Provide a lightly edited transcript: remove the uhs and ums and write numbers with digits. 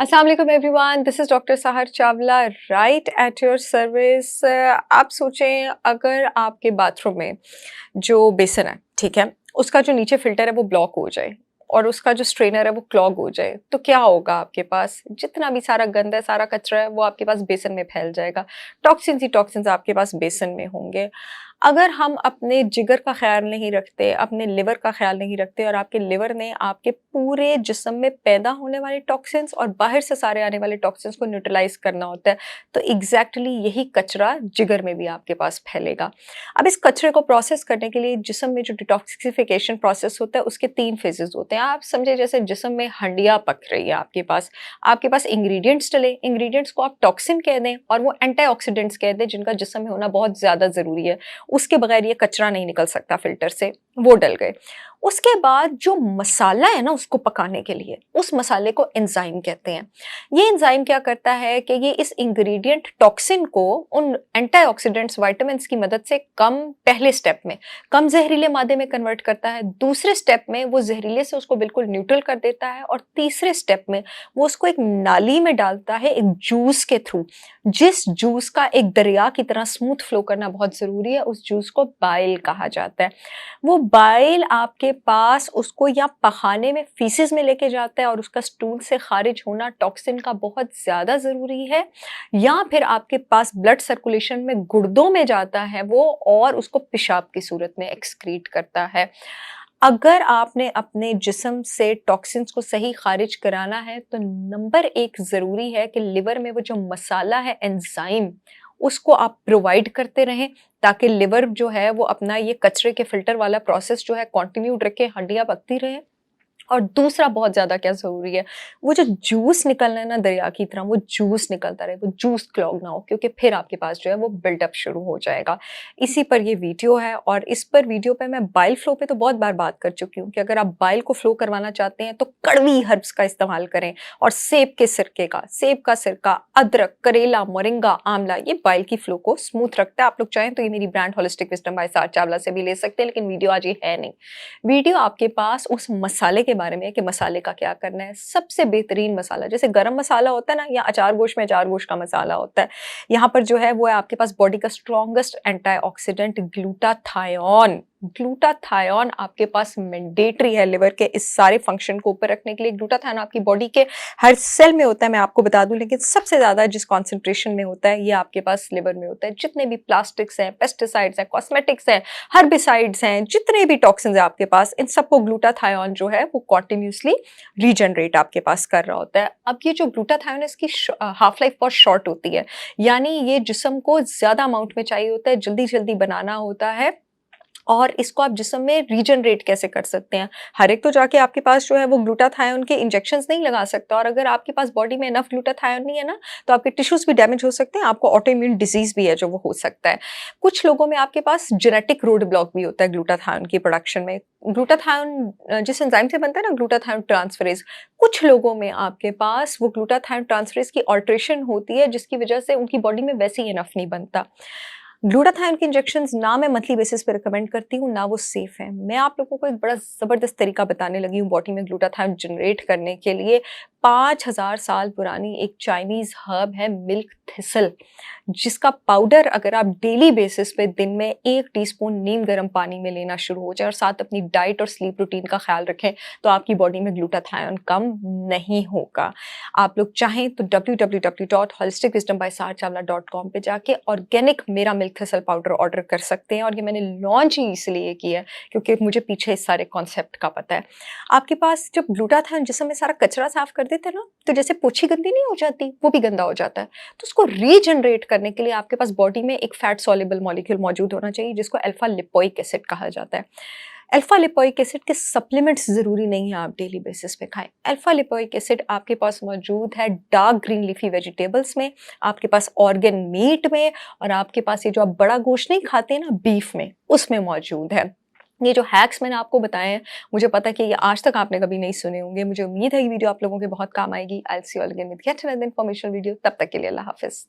अस्सलाम वालेकुम everyone, this is doctor सहर Chawla right at your service. आप सोचें अगर आपके बाथरूम में जो बेसिन है, ठीक है, उसका जो नीचे फ़िल्टर है वो ब्लॉक हो जाए और उसका जो स्ट्रेनर है वो क्लॉग हो जाए, तो क्या होगा आपके पास? जितना भी सारा गंद है, सारा कचरा है, वो आपके पास बेसिन में फैल जाएगा। टॉक्सिन्स ही टॉक्सिन्स आपके पास बेसिन में होंगे। अगर हम अपने जिगर का ख़्याल नहीं रखते, अपने लिवर का ख़्याल नहीं रखते और आपके लिवर ने आपके पूरे जिस्म में पैदा होने वाले टॉक्सिन्स और बाहर से सारे आने वाले टॉक्सिन्स को न्यूट्रलाइज़ करना होता है, तो एग्ज़ैक्टली यही कचरा जिगर में भी आपके पास फैलेगा। अब इस कचरे को प्रोसेस करने के लिए जिस्म में जो डिटॉक्सिफिकेशन प्रोसेस होता है, उसके 3 फ़ेज़ेज़ होते हैं। आप समझिए जैसे जिस्म में हंडिया पक रही है आपके पास इंग्रीडिएंट्स डले, इंग्रीडिएंट्स को आप टॉक्सिन कह दें और वो एंटीऑक्सीडेंट्स कह दें, जिनका जिस्म में होना बहुत ज़्यादा ज़रूरी है। उसके बगैर ये कचरा नहीं निकल सकता फ़िल्टर से, वो डल गए। उसके बाद जो मसाला है ना उसको पकाने के लिए, उस मसाले को एंजाइम कहते हैं। ये एंजाइम क्या करता है कि ये इस इंग्रीडिएंट टॉक्सिन को उन एंटीऑक्सीडेंट्स, विटामिन्स की मदद से पहले स्टेप में कम ज़हरीले मादे में कन्वर्ट करता है, दूसरे स्टेप में वो ज़हरीले से उसको बिल्कुल न्यूट्रल कर देता है और तीसरे स्टेप में वो उसको एक नाली में डालता है एक जूस के थ्रू, जिस जूस का एक दरिया की तरह स्मूथ फ्लो करना बहुत ज़रूरी है, उस जूस को बाइल कहा जाता है। वो बाइल आपके पास उसको या पखाने में फीसेस में लेके जाता है और उसका स्टूल से खारिज होना टॉक्सिन का बहुत ज़्यादा ज़रूरी है, या फिर आपके पास ब्लड सर्कुलेशन में गुर्दों में जाता है वो और उसको पेशाब की सूरत में एक्सक्रीट करता है। अगर आपने अपने जिस्म से टॉक्सिन्स को सही खारिज कराना है तो नंबर 1 ज़रूरी है कि लिवर में वो जो मसाला है एंजाइम, उसको आप प्रोवाइड करते रहें ताकि लिवर जो है वो अपना ये कचरे के फ़िल्टर वाला प्रोसेस जो है कंटिन्यूड रखे, हड्डियाँ पकती रहें। और दूसरा बहुत ज़्यादा क्या ज़रूरी है, वो जो जूस निकलना है ना दरिया की तरह, वो जूस निकलता रहे, वो जूस क्लॉग ना हो, क्योंकि फिर आपके पास जो है वो बिल्डअप शुरू हो जाएगा। इसी पर ये वीडियो है और इस पर वीडियो पे मैं बाइल फ्लो पे तो बहुत बार बात कर चुकी हूँ कि अगर आप बाइल को फ्लो करवाना चाहते हैं तो कड़वी हर्ब्स का इस्तेमाल करें और सेब का सिरका, अदरक, करेला, मोरिंगा, आंवला, ये बाइल की फ्लो को स्मूथ रखता है। आप लोग चाहें तो ये मेरी ब्रांड होलिस्टिक विज़डम बाय सार चावला से भी ले सकते हैं, लेकिन वीडियो आज ये है नहीं। वीडियो आपके पास उस मसाले के बारे में है कि मसाले का क्या करना है। सबसे बेहतरीन मसाला जैसे गरम मसाला होता है ना, या अचार गोश्त में अचार गोश्त का मसाला होता है, यहाँ पर जो है वो है आपके पास बॉडी का स्ट्रॉन्गेस्ट एंटीऑक्सीडेंट ग्लूटाथायोन। ग्लूटाथायोन आपके पास मैंडेटरी है लिवर के इस सारे फंक्शन को ऊपर रखने के लिए। ग्लूटाथायोन आपकी बॉडी के हर सेल में होता है, मैं आपको बता दूं, लेकिन सबसे ज्यादा जिस कॉन्सेंट्रेशन में होता है ये आपके पास लिवर में होता है। जितने भी प्लास्टिक्स हैं, पेस्टिसाइड्स हैं, कॉस्मेटिक्स हैं, हर्बिसाइड्स हैं, जितने भी टॉक्सिन्स हैं आपके पास, इन सबको ग्लूटाथायोन जो है वो कॉन्टिन्यूसली रीजनरेट आपके पास कर रहा होता है। अब ये जो ग्लूटाथायोन है इसकी हाफ लाइफ बहुत शॉर्ट होती है, यानी ये जिस्म को ज्यादा अमाउंट में चाहिए होता है, जल्दी जल्दी बनाना होता है। और इसको आप जिस्म में रीजनरेट कैसे कर सकते हैं? हर एक तो जाके आपके पास जो है वो ग्लूटाथायोन के इंजेक्शंस नहीं लगा सकता, और अगर आपके पास बॉडी में इनफ ग्लूटाथायोन नहीं है ना, तो आपके टिश्यूज भी डैमेज हो सकते हैं, आपको ऑटो इम्यून डिजीज भी है जो वो हो सकता है। कुछ लोगों में आपके पास जेनेटिक रोड ब्लॉक भी होता है ग्लूटाथायोन की प्रोडक्शन में। ग्लूटाथायोन जिस एंजाइम से बनता है ना, ग्लूटाथायोन ट्रांसफरेज, कुछ लोगों में आपके पास वो ग्लूटाथायोन ट्रांसफरेज की ऑल्ट्रेशन होती है जिसकी वजह से उनकी बॉडी में वैसे ही इनफ नहीं बनता। ग्लूटाथायोन के इंजेक्शंस ना मैं मंथली बेसिस पे रिकमेंड करती हूँ, ना वो सेफ है। मैं आप लोगों को एक बड़ा ज़बरदस्त तरीका बताने लगी हूँ बॉडी में ग्लूटाथायोन जनरेट करने के लिए। 5000 साल पुरानी एक चाइनीज़ हर्ब है मिल्क थिसल, जिसका पाउडर अगर आप डेली बेसिस पे दिन में 1 टीस्पून नीम गर्म पानी में लेना शुरू हो जाए और साथ अपनी डाइट और स्लीप रूटीन का ख्याल रखें, तो आपकी बॉडी में ग्लूटाथायोन कम नहीं होगा। आप लोग चाहें तो www.holisticwisdombysaarchawla.com पे जाके ऑर्गेनिक मेरा मिल्क थिसल पाउडर ऑर्डर कर सकते हैं, और ये मैंने लॉन्च ही इसलिए किया है क्योंकि मुझे पीछे इस सारे कॉन्सेप्ट का पता है। आपके पास जब ग्लूटाथायोन जिस्म में सारा कचरा साफ कर देते हैं ना, तो जैसे पोछी गंदी नहीं हो जाती, वो भी गंदा हो जाता है। तो उसको रीजनरेट करने के लिए आपके पास बॉडी में एक फैट सॉल्युबल मॉलिक्यूल मौजूद होना चाहिए जिसको अल्फा लिपोइक एसिड कहा जाता है। अल्फा लिपोइक एसिड के सप्लीमेंट्स ज़रूरी नहीं है आप डेली बेसिस पे खाएं। अल्फा लिपोइक एसिड आपके पास मौजूद है डार्क ग्रीन लीफी वेजिटेबल्स में, आपके पास ऑर्गन मीट में, और आपके पास ये जो आप बड़ा गोश्त नहीं खाते ना बीफ में, उसमें मौजूद है। ये जो हैक्स मैंने आपको बताए हैं, मुझे पता है कि ये आज तक आपने कभी नहीं सुने होंगे। मुझे उम्मीद है ये वीडियो आप लोगों के बहुत काम आएगी। I will see you all again with yet another informational video. तब तक के लिए अल्लाह हाफ़िज़।